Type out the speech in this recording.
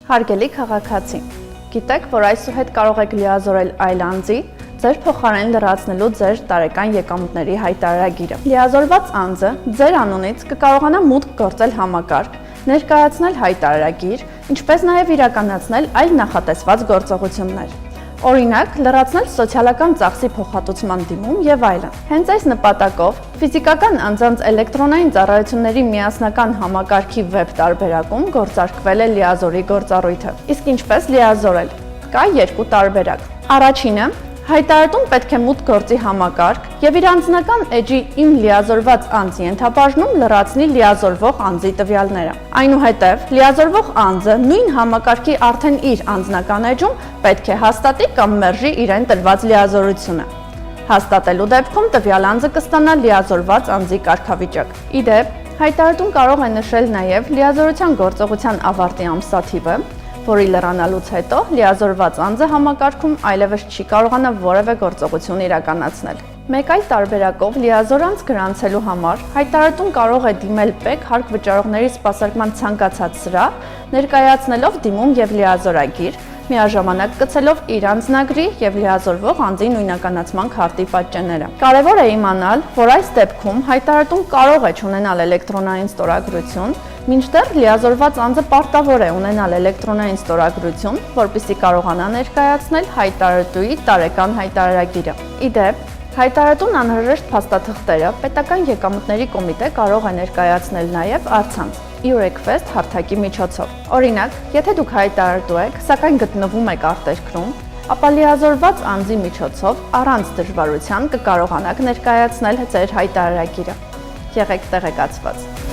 Հարգելի քաղաքացի, գիտեք, որ այսուհետ կարող եք լիազորել այլ անձի, ձեր փոխարեն լրացնելու ձեր տարեկան եկամուտների հայտարարագիրը։ Լիազորված անձը ձեր անունից կկարողանա մուտք գործել համակարգ, ներկայացնել հայտարարագիր, ինչպես նաև իրականացնել այլ նախատեսված գործողություններ։ Օրինակ, լրացնել սոցիալական ծախսի փոխհատուցման դիմում եւ այլն։ Հենց այս նպատակով ֆիզիկական անձանց էլեկտրոնային ծառայությունների միասնական համակարգի վեբ տարբերակում գործարկվել է լիազորի գործառույթը։ Իսկ ինչպես լիազորել։ Կա երկու տարբերակ։ Առաջինը հայտարարում պետք է մուտք գործի համակարգ եւ իր անձնական էջի իմ լիազորված անձի ենթաբաժնում լրացնի լիազորվող անձի տվյալները։ Այնուհետև լիազորվող անձը նույն համակարգի արդեն իր անձնական էջում պետք է հաստատի կամ մերժի իրեն տրված լիազորությունը։ Հաստատելու դեպքում տվյալ անձը կստանա լիազորված անձի կարգավիճակ։ Իդեպ, հայտարարում կարող է նշել նաև լիազորության գործողության ավարտի ամսաթիվը, որի լրանալուց հետո լիազորված անձը համակարգում այլևս չի կարողանա որևէ գործողություն իրականացնել։ Մեկ այլ տարբերակով լիազոր անձ գրանցելու համար հայտարարում կարող է դիմել ՊԵԿ հարկ վճարողների սպասարկման ցանկացած սրահ, ներկայացնելով դիմում եւ լիազորագիր, միաժամանակ կցելով իր անձնագրի եւ լիազորվող անձի նույնականացման քարտի պատճենները։ Կարևոր է իմանալ, որ այս դեպքում հայտարարում կարող է չունենալ էլեկտրոնային ստորագրություն, մինչդեռ լիազորված անձը պարտավոր է ունենալ էլեկտրոնային ստորագրություն, որպեսզի կարողանա ներկայացնել հայտարարուի տարեկան հայտարարագիրը։ Իդեպ, հայտարարուն անհրաժեշտ փաստաթղթերը պետական եկամուտների կոմիտե կարող է ներկայացնել նաև առցանց e-request հարթակի միջոցով։ Օրինակ, եթե դուք հայտարարու եք, սակայն գտնվում եք արտերկրում, ապա լիազորված անձի միջոցով առանց դժվարության կկարողանաք ներկայացնել ձեր հայտարարագիրը։ Եղեք տեղեկացված։